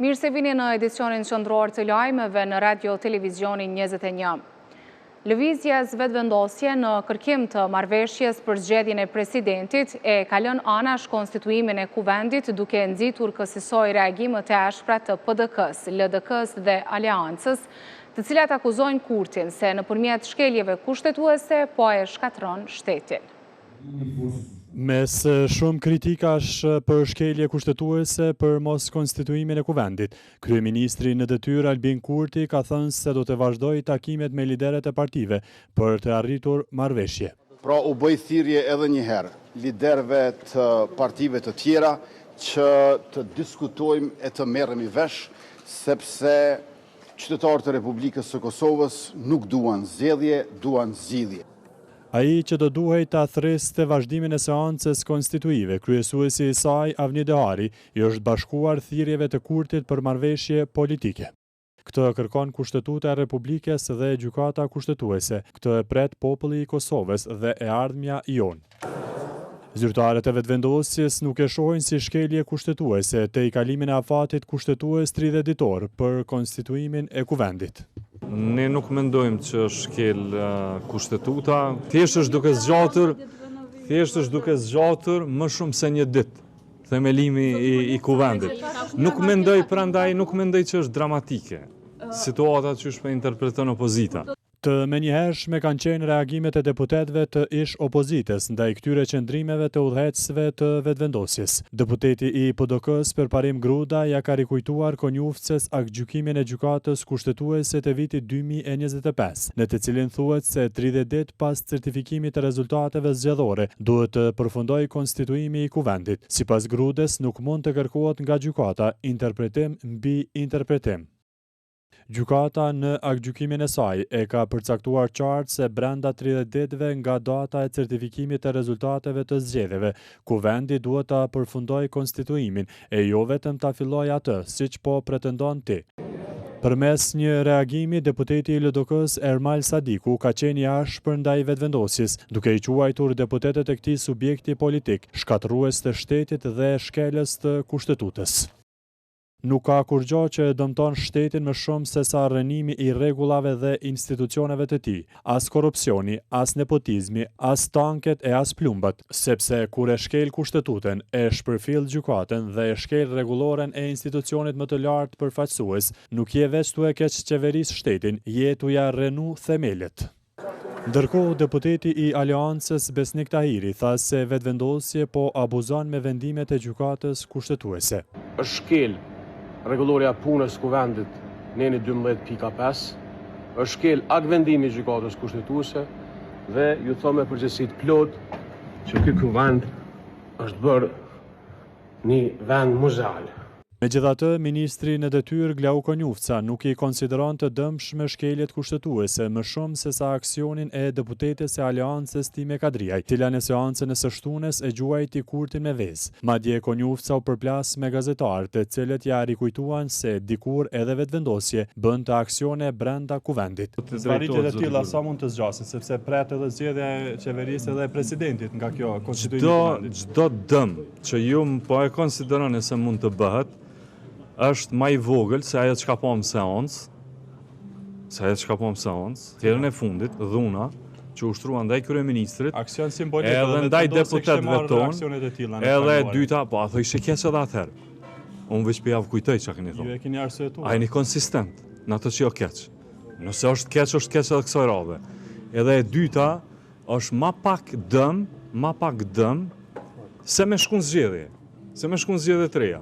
Mirë se vini në edicionin qendror të lajmeve në Radio Televizionin 21. Lëvizjes vetëvendosje në kërkim të marrëveshjes për zgjedhjen e presidentit e ka lënë anash konstituimin e kuvendit duke nxitur kësaj reagime të ashpra të PDK-s, LDK-s dhe Aleancës, të cilat akuzojnë Kurtin se nëpërmjet shkeljeve kushtetuese po e shkatron shtetin. Mes shumë kritikash për shkelje kushtetuese për mos konstituimin e kuvendit, kryeministri në detyrë Albin Kurti ka thënë se do të vazhdojë takimet me lideret e partive për të arritur marrëveshje. Pra u bëj thirrje edhe një herë liderëve të partive të tjera që të diskutojmë e të merremi vesh, sepse qytetarët e Republikës së Kosovës nuk duan zgjedhje, duan zgjidhje. Ai që do duhej ta thresë vazhdimin e seancës konstituive, kryesuesi i saj Avni Dehari, i është bashkuar thirrjeve të Kurtit për marrëveshje politike. Këtë kërkon Kushtetuta e Republikës dhe Gjykata Kushtetuese. Këtë e pret populli i Kosovës dhe e ardhmja jon. Zyrtarët e vetëvendosjes nuk e shohin si shkelje kushtetuese te i kalimin e afatit kushtetues 30 ditor për konstituimin e kuvendit. Ne nuk mendojmë që shkel kushtetuta, thjesht është duke zgjatur më shumë se një ditë themelimi i kuvendit. Nuk mendoj që është dramatike situata që shpe interpreton opozita. Të menjëhershme kanë qenë reagimet e deputetëve të ish opozitës ndaj këtyre qëndrimeve të udhëheqësve të vetëvendosjes. Deputeti i PDK-s Përparim Gruda ja ka rikujtuar konjuftëses aktgjykimin e gjykatës kushtetuese të vitit 2025, në të cilin thuhet se 30 ditë pas certifikimit të rezultateve zgjedhore duhet të përfundojë konstituimi i kuvendit. Sipas Grudës, nuk mund të kërkohet nga gjykata interpretim mbi interpretim. Gjykata në aktgjykimin e saj e ka përcaktuar qartë se brenda 30 ditëve nga data e certifikimit të rezultateve të zgjedhjeve, kuvendi duhet ta përfundojë konstituimin e jo vetëm ta fillojë atë, siç po pretendon ti. Përmes një reagimi, deputeti i LDK-s Ermal Sadiku ka qenë i ashpër ndaj vetëvendosjes, duke i quajtur deputetët e këtij subjekti politik, shkatërrues të shtetit dhe shkelës të kushtetutës. Nuk ka kurrë që dëmton shtetin më shumë se sa rrënimi i rregullave dhe institucioneve të tij, as korrupsioni, as nepotizmi, as tanket e as plumbat, sepse kur e shkel kushtetutin, e shpërfill gjykatën dhe e shkel rregulloren e institucionit më të lartë përfaqësues, nuk je veç tu e keq qeverisë shtetin, je tu ja rrënu themelët. Ndërkohë, deputeti i Aleancës Besnik Tahiri tha se vetëvendosje po abuzon me vendimet e gjykatës kushtetuese. Shkel rregulloria punës kuvendit neni 12.5, është shkel vendimi i gjykatës kushtetuese dhe ju them me përgjegjësi të plotë që ky kuvend është bërë një vend muzeal. Megjithatë, ministri në detyrë Glau Konjufca nuk i konsideron të dëmshme shkeljet kushtetuese më shumë se sa aksionin e deputetes e Aleancës Time Kadriaj, cila në seancën e së shtunës e gjuajti Kurtin me vezë. Madje Konjufca u përplas me gazetarë, të cilët ja rikujtuan se dikur edhe vetëvendosje bën të aksione brenda kuvendit. Zvarritjet e tilla sa mund të zgjasin, sepse pret edhe zgjedhja e qeverisë edhe e presidentit nga kjo konstituimi i kuvendit. Çdo dëm që ju po e konsideroni se mund të bëhet është më i vogël se ajo çka po në seancë, tjerën e fundit, dhuna që ushtruan ndaj kryeministrit, aksion simbolik edhe ndaj deputetëve tonë, edhe e dyta, po ato ishte keq edhe atëherë. Unë veç për javë kujtoj që keni thonë. Ju e keni arsyetuar. A jeni konsistent në ato që jo keq. Nëse është keq edhe kësaj radhe. Edhe e dyta është ma pak dëm se me shkun zgjedhje. Se me shkun zgjedhje të reja.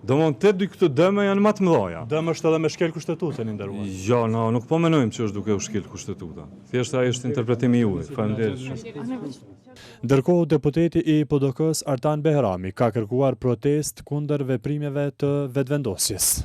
Domthon të dy këto dëme janë më të mëdha. Dëm është edhe me shkel kushtetutën i nderuar. Jo, nuk po mendojmë që është duke u shkel kushtetuta. Thjesht ai është interpretimi juaj. Faleminderit. Ndërkohë, deputeti i PDK-s Artan Behrami ka kërkuar protest kundër veprimeve të vetëvendosjes.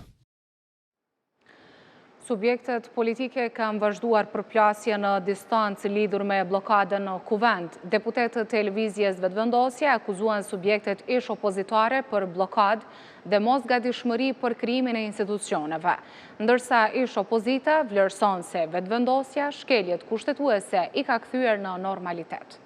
Subjektet politike kanë vazhduar përplasje në distancë lidhur me blokadën në kuvend. Deputetët e lëvizjes vetëvendosje akuzuan subjektet ish opozitare për blokadë dhe mos gatishmëri për krijimin e institucioneve, ndërsa ish opozita vlerëson se vetëvendosja shkeljet kushtetuese i ka kthyer në normalitet.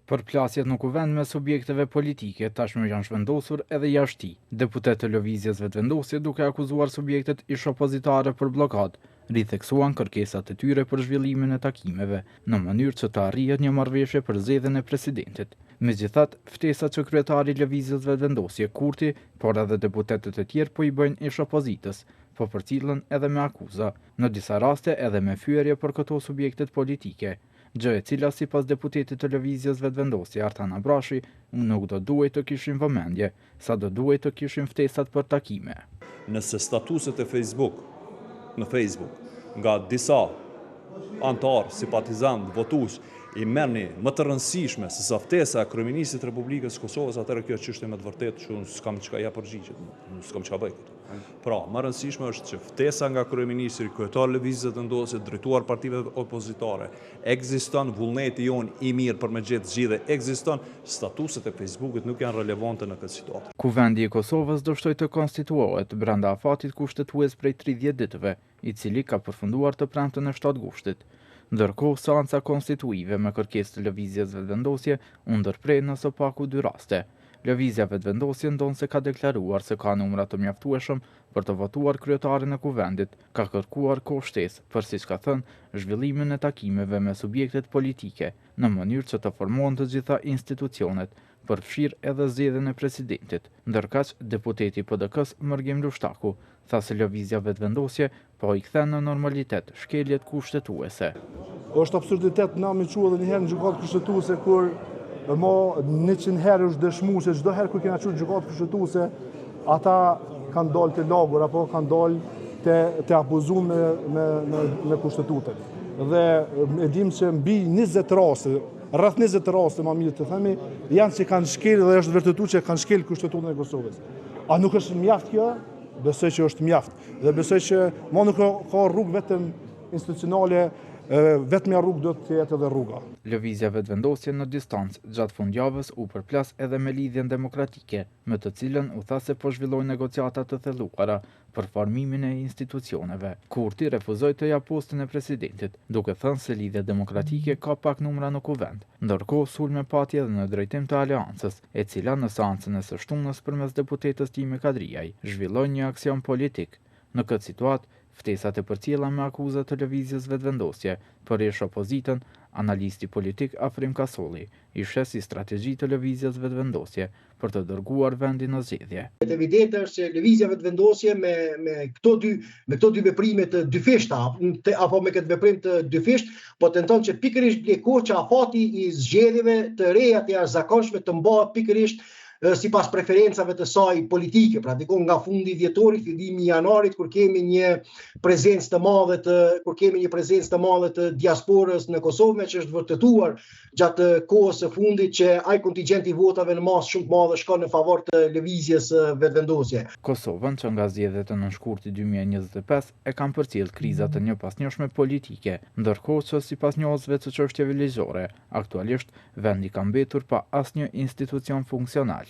Përplasjet në kuvend me subjekteve politike tashmë janë zhvendosur edhe jashtë tij. Deputet të lëvizjes vetëvendosje duke akuzuar subjektet ish opozitare për blokadë, ritheksuan kërkesat e tyre për zhvillimin e takimeve në mënyrë që të arrihet një marrëveshje për zgjedhjen e presidentit. Megjithatë, ftesat që kryetari i lëvizjes vetëvendosje Kurti, por edhe deputetët e tjerë po i bëjnë ish opozitës, po përcillen edhe me akuza, në disa raste edhe me fyerje për këto subjektet politike, gjë e cila sipas deputetit të lëvizjes vetëvendosje Artan Abrashi nuk do duhet të kishin vëmendje, sa do duhet të kishin ftesat për takime. Nëse statuset e në Facebook nga disa antar, simpatizant, votues i merrni më të rëndësishme se sa ftesa e kryeministit të Republikës së Kosovës, atëherë kjo çështje me të vërtetë që unë s'kam çka ja përgjigjet, s'kam çka bëj këtu. Pra, më rëndësishme është që ftesa nga kryeministri, kryetar lëvizjes vetëvendosje, drejtuar partive opozitare, ekziston, vullneti jon i mirë për me gjetë zgjidhje ekziston, statuset e Facebookut nuk janë relevante në këtë situatë. Kuvendi i Kosovës do shtoj të konstituohet brenda afatit kushtetues prej 30 ditëve, i cili ka përfunduar të premten e 7 gushtit. Ndërkohë, seanca konstituive me kërkesë të lëvizjes vetëvendosje u ndërprej në së paku 2 raste. Lëvizja vetëvendosje ndonë se ka deklaruar se ka numra të mjaftueshëm për të votuar kryetarin e kuvendit, ka kërkuar kohë shtesë për, siç ka thënë, zhvillimin e takimeve me subjektet politike, në mënyrë që të formohen të gjitha institucionet, përfshirë edhe zgjedhjen e presidentit. Ndërkaq, deputeti PDK-s Mërgim Lushtaku tha se lëvizja vetëvendosje po i kthen në normalitet shkeljet kushtetuese. Është absurditet na më quhet edhe një herë në gjykatë kushtetuese kur mo 100 herë është dëshmuar se çdo herë kur kena qenë në gjykatë kushtetuese, ata kanë dalë të lagur apo kanë dalë të abuzuar me kushtetutën. Dhe e dim se mbi 20 raste, rreth 20 raste më mirë të themi, janë që kanë shkel dhe është vërtetuar që kanë shkel kushtetuën e Kosovës. A nuk është mjaft kjo? Besoj që është mjaft. Dhe besoj që nuk ka rrugë vetëm institucionale, vetëm rrugë do të jetë edhe rruga. Lëvizja vetëvendosje në distancë gjatë fundjavës u përplas edhe me lidhjen demokratike, me të cilën u tha se po zhvillojnë negociata të thelluara për formimin e institucioneve. Kurti refuzoi të jap postin e presidentit, duke thënë se lidhja demokratike ka pak numra në kuvend. Ndërkohë, sulme pati edhe në drejtim të aleancës, e cila në seancën e së shtunës përmes deputetës Timi Kadriaj zhvilloi një aksion politik. Në këtë situatë, ftesat e përcjella me akuzat të lëvizjes vetëvendosje për ish opozitën, analisti politik Afrim Kasolli i shes si strategji të lëvizjes vetëvendosje për të dërguar vendin në zgjedhje. Evidente është se lëvizja vetëvendosje me këto dy veprime të dyfishta apo me këtë veprim të dyfisht, po tenton që pikërisht blekohet që afati i zgjedhjeve të reja të jashtëzakonshme të mbahet pikërisht sipas preferencave të saj politike, pra dikon nga fundi dhjetorit, fillimi i janarit, kur kemi një prezencë të madhe të diasporës në Kosovë, që është vërtetuar gjatë kohës së fundit që ai kontingjenti i votave në masë shumë të madhe shkon në favor të lëvizjes vetëvendosje. Kosovën, që nga zgjedhjet e nënshkurtit 2025 e kanë përcjell krizat e njëpasnjëshme politike, ndërkohë që sipas njohësve të çështjeve ligjore, aktualisht vendi ka mbetur pa asnjë institucion funksional.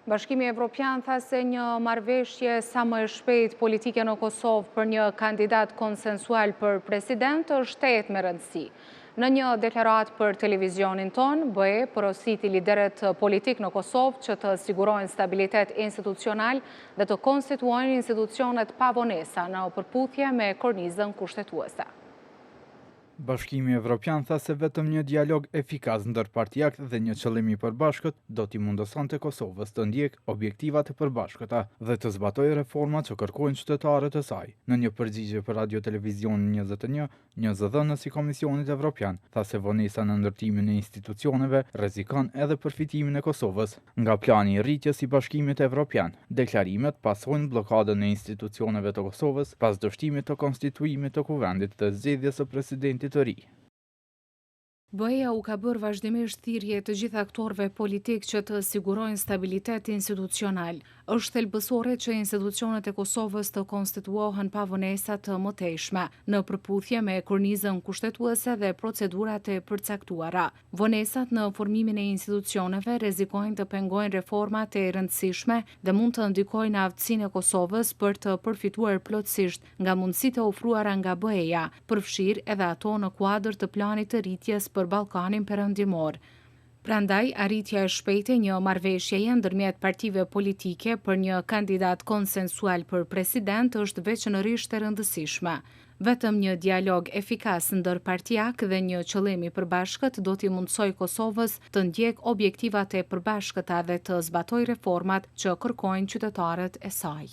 Bashkimi Evropian tha se një marrëveshje sa më e shpejt politike në Kosovë për një kandidat konsensual për president është me rëndësi. Në një deklarat për televizionin ton, BE porositi lideret politik në Kosovë që të sigurojnë stabilitet institucional dhe të konstituojnë institucionet pavonesa në përputhje me kornizën kushtetuese. Bashkimi Evropian tha se vetëm një dialog efikas ndërpartijak dhe një qëllim i përbashkët do t'i mundësonte Kosovës të ndjek objektivat e përbashkëta dhe të zbatojë reformat që kërkojnë qytetarët e saj. Në një përgjigje për Radio Televizionin 21, një zëdhënës i Komisionit Evropian tha se vonesa në ndërtimin e institucioneve rrezikon edhe përfitimin e Kosovës nga plani i rritjes i Bashkimit Evropian. Deklarimet pasojnë bllokadën e institucioneve të Kosovës pas dështimit të konstituimit të kuvendit të zgjedhjes së presidentit të ri. BE-ja u ka bërë vazhdimisht thirrje të gjithë aktorëve politik që të sigurojnë stabilitet institucional. Është thelbësore që institucionet e Kosovës të konstituohen pa vonesa të mëtejshme, në përputhje me kornizën kushtetuese dhe procedurat e përcaktuara. Vonesat në formimin e institucioneve rrezikojnë të pengojnë reformat e rëndësishme dhe mund të ndikojnë aftësinë e Kosovës për të përfituar plotësisht nga mundësitë e ofruara nga BE-ja, përfshirë edhe ato në kuadër të planit të rritjes për Ballkanin Perëndimor. Prandaj, arritja e shpejtë e një marrëveshjeje ndërmjet partive politike për një kandidat konsensual për president është veçanërisht e rëndësishme. Vetëm një dialog efikas ndërpartijak dhe një qëllim i përbashkët do t'i mundsojë Kosovës të ndjek objektivat e përbashkëta dhe të zbatojë reformat që kërkojnë qytetarët e saj.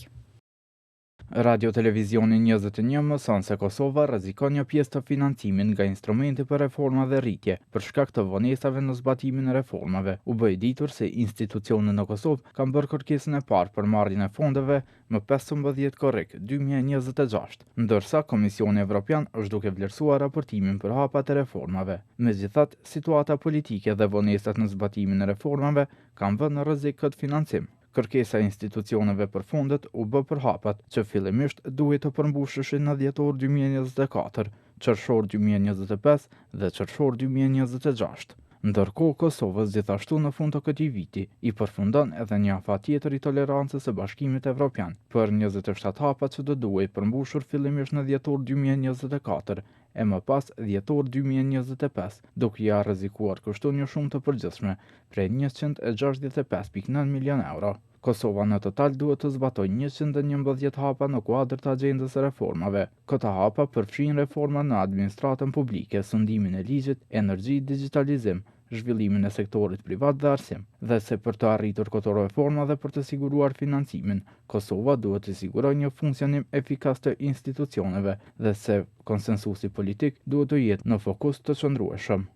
Radio Televizioni 21 mëson se Kosova rrezikon një pjesë të financimin nga instrumenti për reforma dhe rritje për shkak të vonesave në zbatimin e reformave. U bë ditur se institucionet në Kosovë kanë bërë kërkesën e parë për marrjen e fondeve më 15 korrik 2026, ndërsa Komisioni Evropian është duke vlerësuar raportimin për hapat e reformave. Megjithatë, situata politike dhe vonesat në zbatimin e reformave kanë vënë në rrezik këtë financim. Kërkesa e institucioneve për fondet u bë për hapat që fillimisht duhet të përmbusheshin në dhjetor 2024, qershor 2025 dhe qershor 2026. Ndërkohë, Kosovës gjithashtu në fund të këtij viti i përfundon edhe një afat tjetër i tolerancës së Bashkimit Evropian për 27 hapat që do duhej përmbushur fillimisht në dhjetor 2024 e më pas dhjetor 2025, duke ia rrezikuar kështu një shumë të përgjithshme prej 165.9 milion euro. Kosova në total duhet të zbatojë 111 hapa në kuadër të agjendës së reformave. Këto hapa përfshin reforma në administratën publike, sundimin e ligjit, energji, digitalizim, zhvillimin e sektorit privat dhe arsim. Dhe se për të arritur këto reforma dhe për të siguruar financimin, Kosova duhet të sigurojë një funksionim efikas të institucioneve dhe se konsensusi politik duhet të jetë në fokus të qëndrueshëm.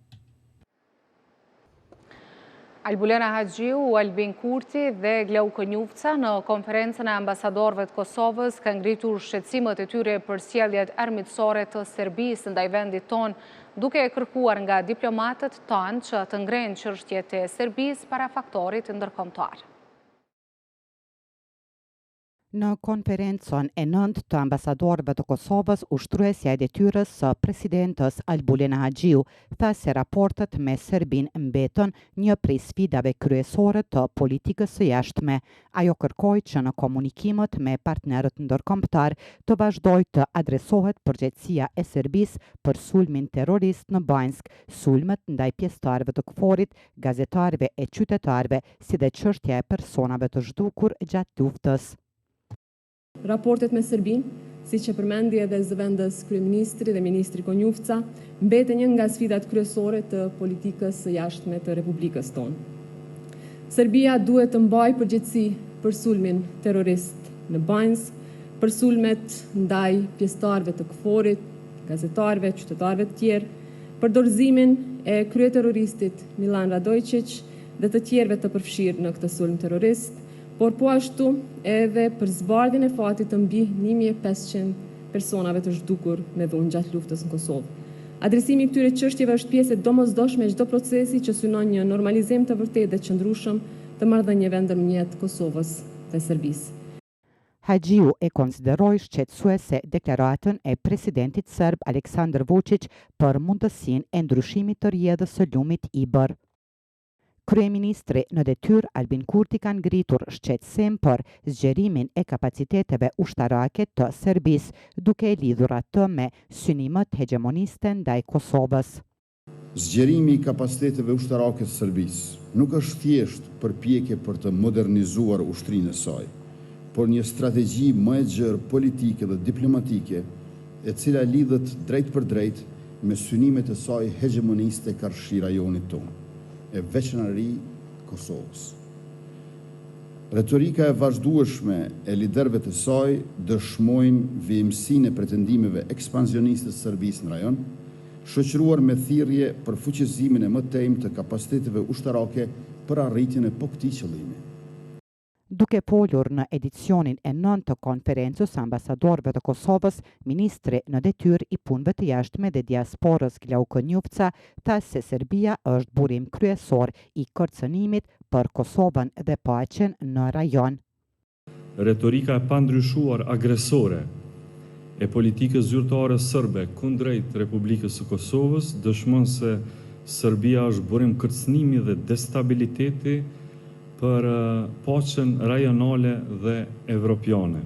Albulena Haxhiu, Albin Kurti dhe Glauko Njufca në konferencën e ambasadorëve të Kosovës kanë ngritur shqetësimet e tyre për sjelljet armiqësore të Serbisë ndaj vendit tonë, duke kërkuar nga diplomatët tanë që të ngrenë çështjet e Serbisë para faktorit ndërkombëtar. Në konferencën e 9 të ambasadorëve të Kosovës, ushtruesja e detyrës së presidentës Albulena Haxhiu tha se raportet me Serbinë mbetën një prej sfidave kryesore të politikës së jashtme. Ajo kërkoi që në komunikimet me partnerët ndërkombëtar të vazhdojë të adresohet përgjegjësia e Serbisë për sulmin terrorist në Banjsk, sulmet ndaj pjesëtarëve të KFOR-it, gazetarëve e qytetarëve, si dhe çështja e personave të zhdukur gjatë luftës. Raportet me Serbinë, siç e përmendi edhe zëvendës kryeministri dhe ministri Konjufca, mbeten një nga sfidat kryesore të politikës së jashtme të Republikës tonë. Serbia duhet të mbajë përgjegjësi për sulmin terrorist në Banjsk, për sulmet ndaj pjesëtarëve të KFOR-it, gazetarëve, qytetarëve të tjerë, për dorëzimin e kryeterroristit Milan Radojčić dhe të tjerëve të përfshirë në këtë sulm terrorist, por po ashtu edhe për zbardhjen e fatit të mbi 1500 personave të zhdukur me dhunë gjatë luftës në Kosovë. Adresimi i këtyre çështjeve është pjesë e domosdoshme e çdo procesi që synon një normalizim të vërtetë dhe qëndrueshëm të marrëdhënieve ndërmjet Kosovës dhe Serbisë. Haxhiu e konsideroi shqetësuese deklaratën e presidentit serb Aleksandar Vučić për mundësinë e ndryshimit të rrjedhës së lumit Ibër. Kryeministri në detyrë Albin Kurti kanë ngritur shqetësim për zgjerimin e kapaciteteve ushtarake të Serbisë, duke e lidhur atë me synimet hegemoniste ndaj Kosovës. Zgjerimi i kapaciteteve ushtarake të Serbisë nuk është thjesht përpjekje për të modernizuar ushtrinë e saj, por një strategji më e gjerë politike dhe diplomatike, e cila lidhet drejt për drejt me synimet e saj hegemoniste karshi rajonit tonë, e veçanëri Kosovës. Retorika e vazhdueshme e liderëve të saj dëshmojnë vijimsinë e pretendimeve ekspansioniste të Serbisë në rajon, shoqëruar me thirrje për fuqizimin e mëtejmë të kapaciteteve ushtarake për arritjen e këtij qëllimi. Duke folur në edicionin e 9 të konferencës ambasadorëve të Kosovës, ministri në detyrë i punëve të jashtme dhe diasporës Glauko Njufca tha se Serbia është burim kryesor i kërcënimit për Kosovën dhe paqen në rajon. retorika e pandryshuar agresore e politikës zyrtare sërbe kundrejt Republikës së Kosovës dëshmon se Serbia është burim kërcënimi dhe destabiliteti për paqen rajonale dhe evropiane.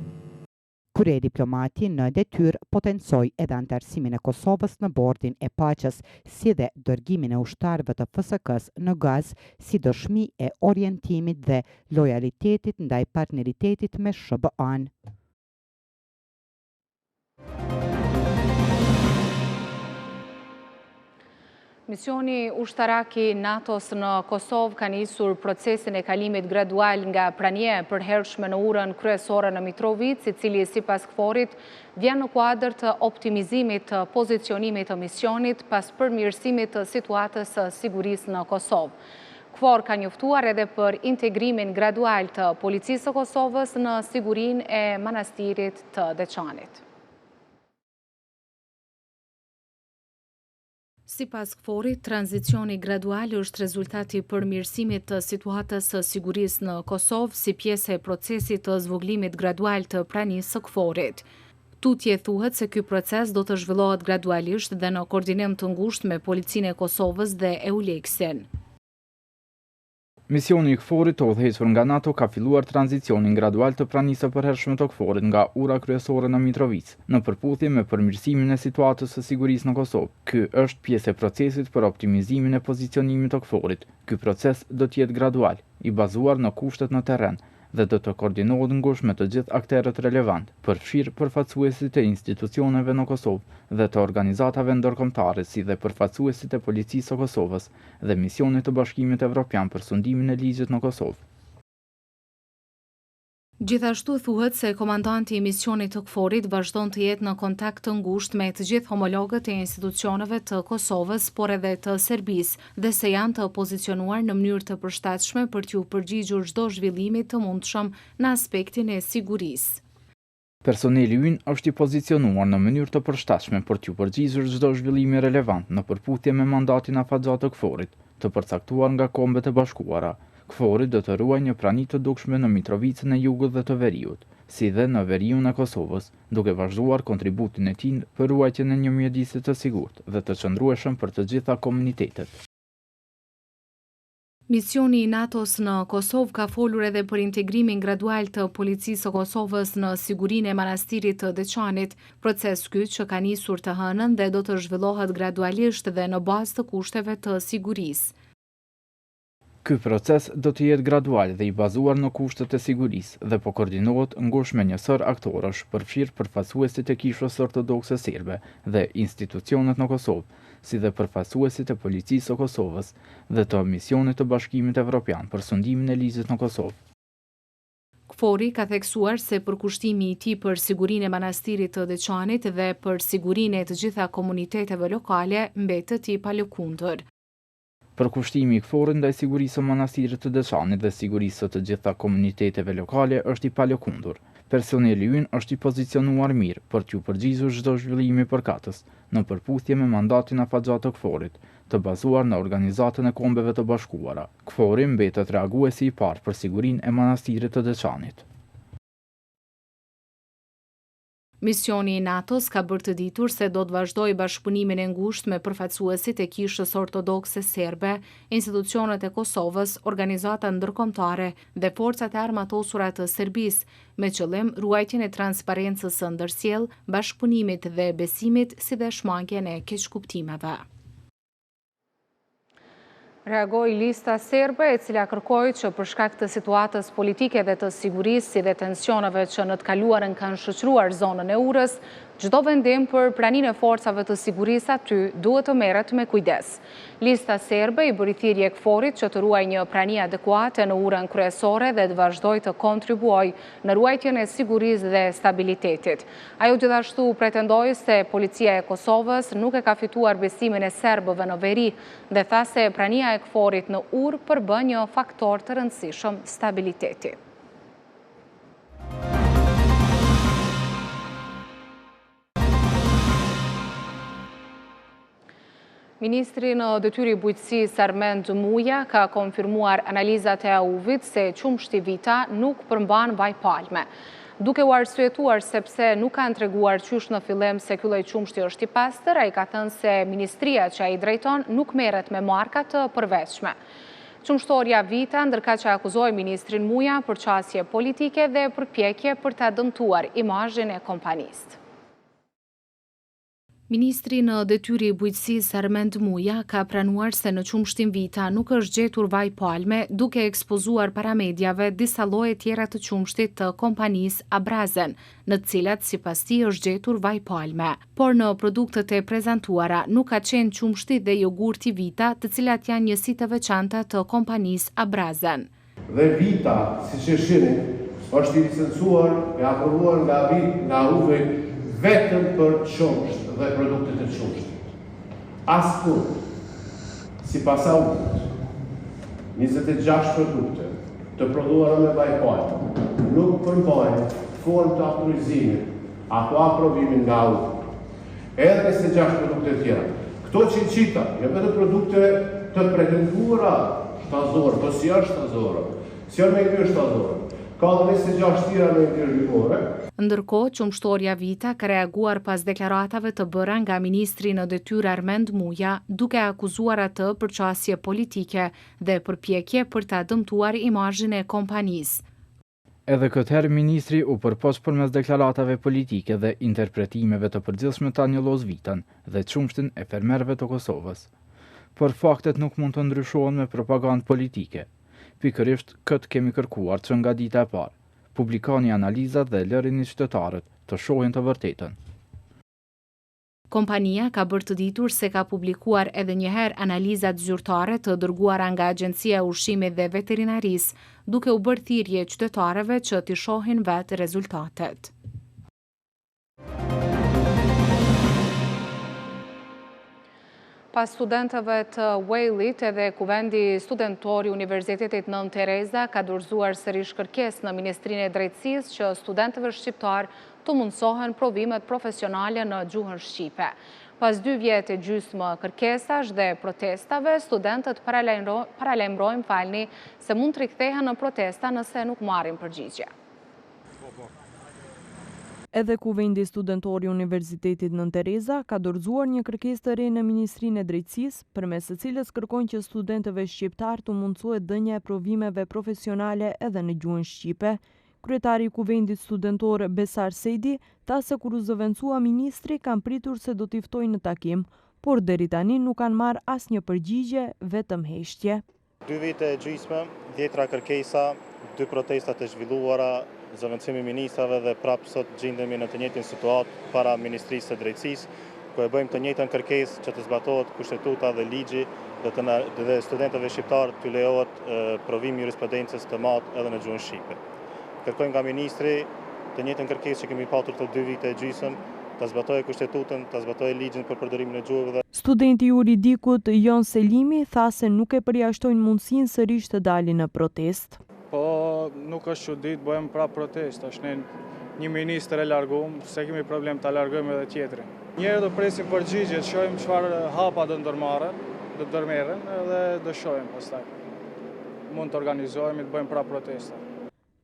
Krye diplomati në detyrë potencoi edhe antarësimin e Kosovës në bordin e paqes, si dhe dërgimin e ushtarëve të FSK-s në Gaz si dëshmi e orientimit dhe lojalitetit ndaj partneritetit me SHBA-n. Misioni ushtarak i NATO-s në Kosovë ka nisur procesin e kalimit gradual nga prania e përhershme në urën kryesore në Mitrovic, i cili sipas KFOR-it vjen në kuadër të optimizimit të pozicionimit të misionit pas përmirësimit të situatës së sigurisë në Kosovë. KFOR ka njoftuar edhe për integrimin gradual të policisë së Kosovës në sigurinë e manastirit të Deçanit. Sipas KFOR-it, tranzicioni gradual është rezultati i përmirësimit të situatës së sigurisë në Kosovë si pjesë e procesit të zvoglimit gradual të pranisë së KFOR-it. Tutje thuhet se ky proces do të zhvillohet gradualisht dhe në koordinim të ngushtë me Policinë e Kosovës dhe EULEX-in. Misioni i KFOR-it të udhëhequr nga NATO ka filluar tranzicionin gradual të pranisë së përhershme të KFOR-it nga ura kryesore në Mitrovic, në përputhje me përmirësimin e situatës së sigurisë në Kosovë. Ky është pjesë e procesit për optimizimin e pozicionimit të KFOR-it. Ky proces do të jetë gradual, i bazuar në kushtet në terren dhe do të koordinohet ngushtë me të gjithë aktorët relevant, përfshirë përfaqësuesit e institucioneve në Kosovë dhe të organizatave ndërkombëtare si dhe përfaqësuesit e Policisë së Kosovës dhe misionit të Bashkimit Evropian për sundimin e ligjit në Kosovë. Gjithashtu thuhet se komandanti i misionit të KFOR-it vazhdon të jetë në kontakt të ngushtë me të gjithë homologët e institucioneve të Kosovës, por edhe të Serbisë, dhe se janë të pozicionuar në mënyrë të përshtatshme për t'u përgjigjur çdo zhvillimi të mundshëm në aspektin e sigurisë. Personeli ynë është i pozicionuar në mënyrë të përshtatshme për t'u përgjigjur çdo zhvillimi relevant në përputhje me mandatin afatgjat të KFOR-it, të përcaktuar nga Kombet e Bashkuara. KFOR-i do të ruajë një prani të dukshme në Mitrovicën e Jugut dhe të Veriut, si dhe në Veriun e Kosovës, duke vazhduar kontributin e tij për ruajtjen e një mjedisi të sigurt dhe të qëndrueshëm për të gjitha komunitetet. Misioni i NATO-s në Kosovë ka folur edhe për integrimin gradual të Policisë së Kosovës në sigurinë e manastirit të Deçanit, proces ky që ka nisur të hënën dhe do të zhvillohet gradualisht dhe në bazë të kushteve të sigurisë. Ky proces do të jetë gradual dhe i bazuar në kushtet e sigurisë dhe po koordinohet ngushtë me një sër aktorësh, përfshirë përfaqësuesit e Kishës Ortodokse Serbe dhe institucionet në Kosovë, si dhe përfaqësuesit e Policisë së Kosovës dhe të misionit të Bashkimit Evropian për sundimin e ligjit në Kosovë. KFOR-i ka theksuar se përkushtimi i tij për sigurinë e manastirit të Deçanit dhe për sigurinë e të gjitha komuniteteve lokale mbetet i palëkundër. Përkushtimi i KFOR-it ndaj sigurisë së manastirit të Deçanit dhe sigurisë së të gjitha komuniteteve lokale është i palëkundur. Personeli ynë është i pozicionuar mirë për t'u përgjigjur çdo zhvillimi përkatës, në përputhje me mandatin afatgjat të KFOR-it, të bazuar në Organizatën e Kombeve të Bashkuara. KFOR-i mbetet reaguesi i parë për sigurinë e manastirit të Deçanit. Misioni i NATO-s ka bërë të ditur se do të vazhdojë bashkëpunimin e ngushtë me përfaqësuesit e Kishës Ortodokse Serbe, institucionet e Kosovës, organizata ndërkombëtare dhe forcat e armatosura të Serbisë, me qëllim ruajtjen e transparencës së ndërsjellë, bashkëpunimit dhe besimit, si dhe shmangjen e keqkuptimeve. Reagoi lista serbe e cila kërkoi që për shkak të situatës politike dhe të sigurisë si dhe tensioneve që në të kaluarën kanë shoqëruar zonën e urës, çdo vendim për praninë e forcave të sigurisë aty duhet të merret me kujdes. Lista serbe i bëri thirrje KFOR-it që të ruajë një prani adekuate në urën kryesore dhe të vazhdojë të kontribuojë në ruajtjen e sigurisë dhe stabilitetit. Ajo gjithashtu pretendoi se policia e Kosovës nuk e ka fituar besimin e serbëve në veri dhe tha se prania e KFOR-it në urë përbën një faktor të rëndësishëm stabiliteti. Ministri në detyri bujqësisë Armend Muja ka konfirmuar analizat e AUV-it se qumshti Vita nuk përmban vaj palme. Duke u arsyetuar sepse nuk ka treguar qysh në fillim se ky lloj qumshti është i pastër, ai ka thënë se ministria që ai drejton nuk merret me marka të përveçme. Qumshtoria Vita ndërka që akuzoi ministrin Muja për qasje politike dhe përpjekje për ta dëmtuar imazhin e kompanisë. Ministri në detyri bujqësisë Armend Muja ka pranuar se në qumshtin Vita nuk është gjetur vaj palme, duke ekspozuar para medjave disa lloje tjera të qumshtit të kompanisë Abrazen, në të cilat sipas tij është gjetur vaj palme. Por në produktet e prezantuara nuk ka qenë qumshti dhe jogurti Vita, të cilat janë njësi të veçanta të kompanisë Abrazen. Dhe Vita, siç e shihni, është i licencuar e aprovuar nga AUV vetëm për qumsht dhe produktet e qumshtit. Askur, si pas AUV-it, 26 produkte të prodhuara me vaj palme nuk përmbajnë formë të autorizimit apo aprovimin nga AUV. Edhe 26 produkte tjera. Këto qinqita, janë vetëm produkte të pretenduara shtazore, po si janë shtazore, si janë me ngjyrë shtazore. Ka dhe 26 tjera me ngjyrë lipore. Ndërkohë, qumshtoria Vita ka reaguar pas deklaratave të bëra nga ministri në detyrë Armend Muja, duke akuzuar atë për qasje politike dhe përpjekje për ta dëmtuar imazhin e kompanisë. Edhe këtë herë ministri u përpos përmes deklaratave politike dhe interpretimeve të përgjithshme ta njollos Vitën dhe qumshtin e fermerëve të Kosovës. Por faktet nuk mund të ndryshohen me propagandë politike. Pikërisht këtë kemi kërkuar që nga dita e parë. Publikoni analizat dhe lërini qytetarët të shohin të vërtetën. Kompania ka bërë të ditur se ka publikuar edhe njëherë analizat zyrtare të dërguara nga Agjencia e Ushqimit dhe Veterinarisë, duke u bërë thirrje qytetarëve që t'i shohin vetë rezultatet. Pas studentëve të Wales-it edhe Kuvendi Studentor i Universitetit Nën Tereza ka dorëzuar sërish kërkesë në Ministrinë e Drejtësisë që studentëve shqiptar të mundsohen provimet profesionale në gjuhën shqipe. Pas 2 vjet e gjysmë kërkesash dhe protestave, studentët paralajmërojnë se mund të rikthehen në protesta nëse nuk marrin përgjigje. Edhe Kuvendi Studentor i Universitetit Nën Tereza ka dorëzuar një kërkesë të re në Ministrinë e Drejtësisë, përmes së cilës kërkon që studentëve shqiptar të mundsohet dhënia e provimeve profesionale edhe në gjuhën shqipe. Kryetari i Kuvendit Studentor Besar Sejdi tha se kur u zëvendësua ministri kanë pritur se do t'i ftojnë në takim, por deri tani nuk kanë marrë asnjë përgjigje, vetëm heshtje. 2 vite e gjysmë, 10 kërkesa, 2 protesta të zhvilluara, zëvendësimi i ministrave dhe prapë sot gjendemi në të njëjtin situatë para Ministrisë së Drejtësisë, ku e bëjmë të njëjtën kërkesë që të zbatohet kushtetuta dhe ligji dhe studentëve shqiptar të lejohet provimi jurisprudencës të madh edhe në gjuhën shqipe. Kërkojmë nga ministri të njëjtën kërkesë që kemi patur të 2 vite e gjysmë, ta zbatojë kushtetutën, ta zbatojë ligjin për përdorimin e gjuhëve. Studenti i juridikut Jon Selimi tha se nuk e përjashtojnë mundësinë sërish të dalin në protestë. Po nuk është çudit, bëjmë prapë protestë, është një ministër e larguar, se kemi problem ta largojmë edhe tjetrin. Njerë do presim përgjigje, të shohim çfarë hapa do ndërmerren edhe do shohim pastaj. Mund të organizohemi të bëjmë prapë protesta.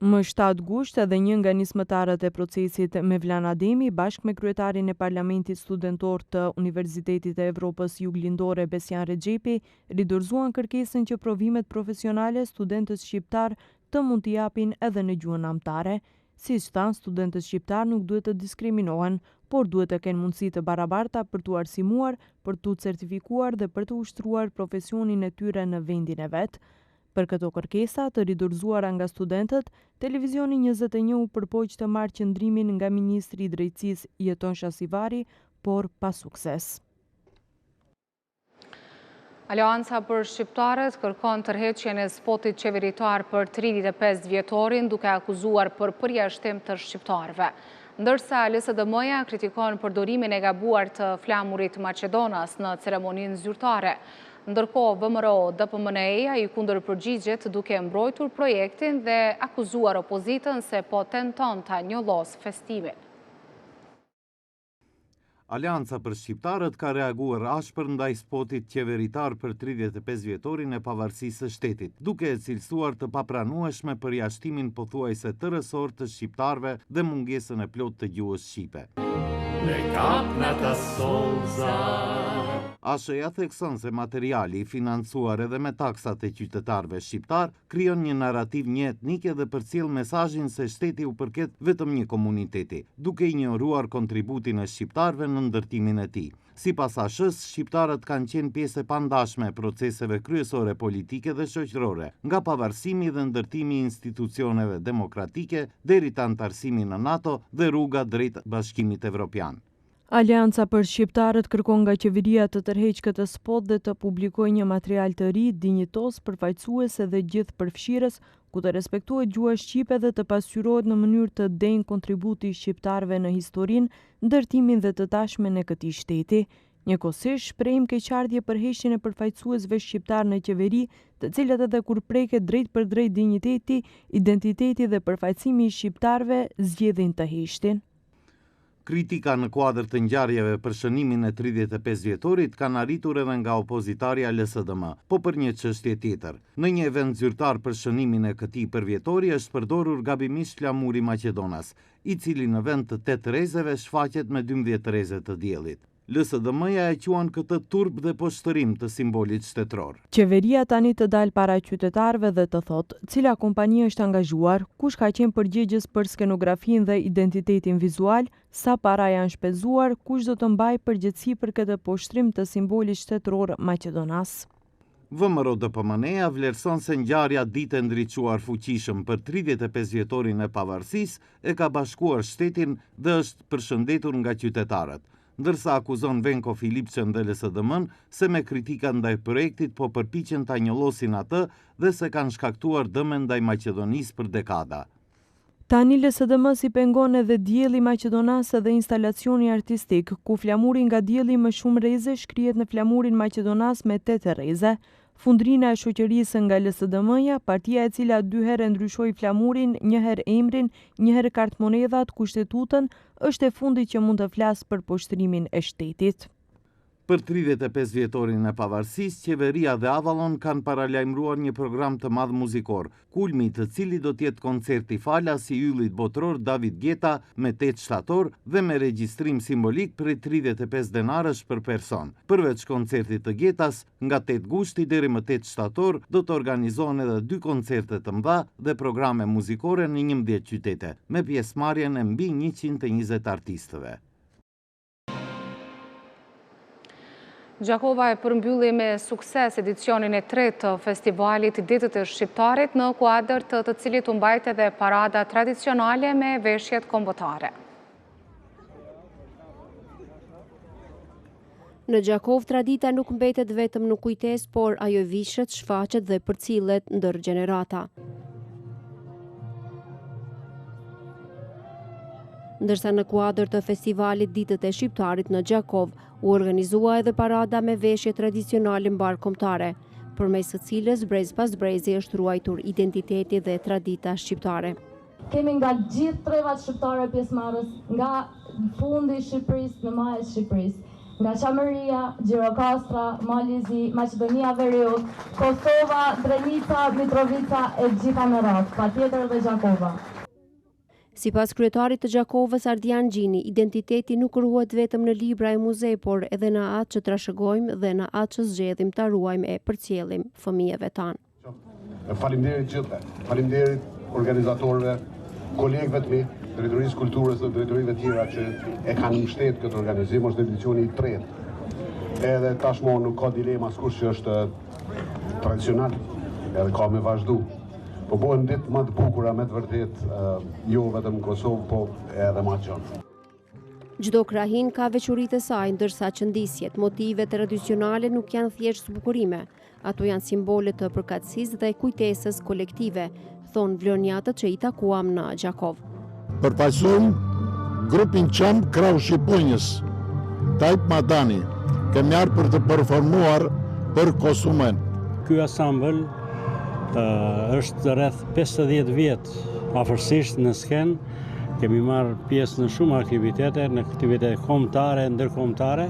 Më 7 gusht edhe një nga nismëtarët e procesit Mevlan Ademi bashkë me kryetarin e Parlamentit Studentor të Universitetit e Evropës Juglindore Besjan Rexhepi ridorëzuan kërkesën që provimet profesionale studentët shqiptar të mund t'i japin edhe në gjuhën anëtare. Siç thanë, studentët shqiptar nuk duhet të diskriminohen, por duhet të kenë mundësi të barabarta për t'u arsimuar, për t'u certifikuar dhe për të ushtruar profesionin e tyre në vendin e vet. Për këto kërkesa të ridorëzuara nga studentët, Televizioni 21 u përpoq të marrë qëndrimin nga Ministri i Drejtësisë Jeton Shasivari, por pa sukses. Aleanca për shqiptarët kërkon tërheqjen e spotit qeveritar për 35 vjetorin duke akuzuar për përjashtim të shqiptarëve. Ndërsa LSDM-ja kritikon përdorimin e gabuar të flamurit Maqedonas në ceremoninë zyrtare. Ndërkohë, VMRO DPMNE-ja i kundër përgjigjet duke mbrojtur projektin dhe akuzuar opozitën se po tenton ta njollos festimin. Alianca për Shqiptarët ka reaguar ashpër ndaj spotit qeveritar për 35 vjetorin e pavarësisë së shtetit, duke e cilësuar të papranueshme përjashtimin pothuajse tërësor të shqiptarëve dhe mungesën e plotë të gjuhës shqipe. ASH-ja thekson se materiali i financuar edhe me taksat e qytetarëve shqiptar krijon një narrativ një etnike dhe përcjell mesazhin se shteti u përket vetëm një komuniteti, duke ignoruar kontributin e shqiptarëve në ndërtimin e tij. Sipas ASH-s, shqiptarët kanë qenë pjesë e pandashme e proceseve kryesore politike dhe shoqërore, nga pavarësimi dhe ndërtimi i institucioneve demokratike deri te antarësimi në NATO dhe rruga drejt Bashkimit Evropian. Alianca për Shqiptarët kërkon nga qeveria të tërheqë këtë spot dhe të publikojë një material të ri, dinjitos, përfaqësues dhe gjithë përfshirës, ku të respektohet gjuha shqipe dhe të pasqyrohet në mënyrë të denjë kontributi i shqiptarëve në historinë, ndërtimin dhe të tashmen e këtij shteti. Njëkohësisht shprehim keqardhje për heqjen e përfaqësuesve shqiptar në qeveri, të cilët edhe kur preket drejt për drejt dinjiteti, identiteti dhe përfaqësimi i shqiptarëve zgjedhin të heqtin. Kritika në kuadër të ngjarjeve për shënimin e 35 vjetorit kanë arritur edhe nga opozitarja LSDM, po për një çështje tjetër. Në një event zyrtar për shënimin e këtij përvjetori është përdorur gabimisht flamuri Maqedonas, i cili në vend të 8 rrezeve shfaqet me 12 rreze të diellit. LSDM-ja e quan këtë turp dhe poshtërim të simbolit shtetëror. Qeveria tani të dalë para qytetarëve dhe të thotë cila kompani është angazhuar, kush ka qenë përgjegjës për skenografinë dhe identitetin vizual, sa para janë shpenzuar, kush do të mbajë përgjegjësi për këtë poshtrim të simbolit shtetëror Maqedonas. VMRO-DPMNE-ja vlerëson se ngjarja ditë e ndriçuar fuqishëm për 35 vjetorin e pavarësisë e ka bashkuar shtetin dhe është përshëndetur nga qytetarët, ndërsa akuzon Venko Filipçën dhe LSDM-n se me kritika ndaj projektit po përpiqen ta njollosin atë dhe se kanë shkaktuar dëme ndaj Maqedonisë për dekada. Tani LSDM si pengon edhe dielli Maqedonas dhe instalacioni artistik, ku flamuri nga dielli më shumë rreze shkrihet në flamurin Maqedonas me 8 rreze. Fundrina e shoqërisë nga LSDM-ja, partia e cila 2 herë ndryshoi flamurin, 1 herë emrin, 1 herë kartmonedhat, kushtetutën, është e fundit që mund të flasë për poshtrimin e shtetit. Për 35 vjetorin e pavarësisë, qeveria dhe Avalon kanë paralajmëruar një program të madh muzikor, kulmi të cili do të jetë koncerti falas i yllit botëror David Guetta me 8 shtator dhe me regjistrim simbolik për 35 denarësh për person. Përveç koncertit të Guettas, nga 8 gushti deri më 8 shtator do të organizohen edhe 2 koncerte të mëdha dhe programe muzikore në 11 qytete, me pjesëmarrjen e mbi 120 artistëve. Gjakova e përmbylli me sukses edicionin e 3 të festivalit Ditët e Shqiptarit në kuadër të cilit u mbajt edhe parada tradicionale me veshjet kombëtare. Në Gjakov, tradita nuk mbetet vetëm në kujtes, por ajo vishet, shfaqet dhe përcillet ndër gjenerata. Ndërsa në kuadër të festivalit Ditët e Shqiptarit në Gjakov, u organizua edhe parada me veshje tradicionale mbarkombëtare, përmes së cilës brez pas brezi është ruajtur identiteti dhe tradita shqiptare. Kemi nga gjithë trevat shqiptare pjesëmarrës, nga fundi i Shqipërisë në majë Shqipërisë, nga Qamëria, Gjirokastra, Malizi, Maqedonia Veriut, Kosova, Drenica, Mitrovica e gjitha në radhë, patjetër dhe Gjakova. Sipas kryetarit të Gjakovës Ardian Gjini, identiteti nuk ruhet vetëm në libra e muzej, por edhe në atë që trashëgojmë dhe në atë që zgjedhim ta ruajmë e përcjellim fëmijëve tanë. Faleminderit gjithëve, faleminderit organizatorëve, kolegëve të mi, drejtorisë kulturës dhe drejtorive tjera që e kanë mbështetur këtë organizim, është edicioni i 3. Edhe tashmë nuk ka dilema askush që është tradicional, edhe ka me vazhdu. Po bëhen ditë më të bukura me të vërtet, jo vetëm në Kosovë, po edhe më gjatë. Çdo krahin ka veçoritë e saj, ndërsa qëndisjet, motivet tradicionale nuk janë thjesht bukurime. Ato janë simbole të përkatësisë dhe kujtesës kolektive, thon vlonjatët që i takuam në Gjakov. Përfaqësojmë grupin Qam Krau Shqiponjës, Tajp Madani, kemi ardhur për të performuar për Kosovën. Ky ansambël është rreth 50 vjet afërsisht në skenë Kemi marrë pjesë në shumë aktivitete, në aktivitete kombëtare, ndërkombëtare,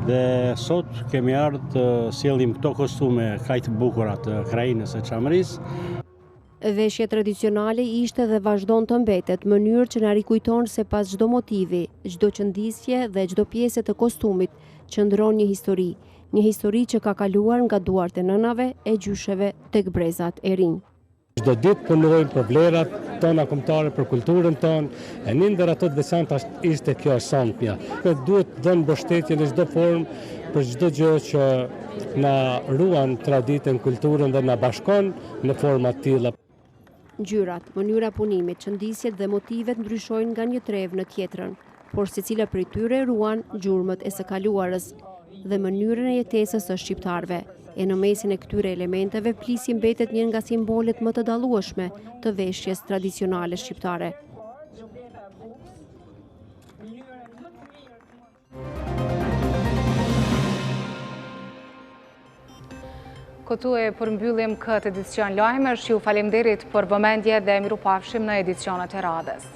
dhe sot kemi ardhur të sjellim këto kostume kaq të bukura të krajinës së Çamërisë. Veshja tradicionale ishte dhe vazhdon të mbetet, mënyrë që na rikujton se pas çdo motivi, çdo qëndisje dhe çdo pjesë të kostumit qëndron një histori që ka kaluar nga duart e nënave e gjysheve tek brezat e rinj. Çdo ditë punojmë për vlerat tona kombëtare, për kulturën tonë, e një ndër ato të veçanta ishte kjo santmja. Ne duhet të dhënë mbështetje në çdo formë për çdo gjë që na ruan traditën, kulturën dhe na bashkon në forma të tilla. Ngjyrat, mënyra punimit, qëndisjet dhe motivet ndryshojnë nga një trevë në tjetrën, por secila prej tyre ruan gjurmët e së kaluarës dhe mënyrën e jetesës së shqiptarëve. E në mesin e këtyre elementeve plisi mbetet një nga simbolet më të dallueshme të veshjes tradicionale shqiptare. Këtu e përmbyllim këtë edicion lajmesh, ju faleminderit për vëmendje dhe mirupafshim në edicionet e radhës.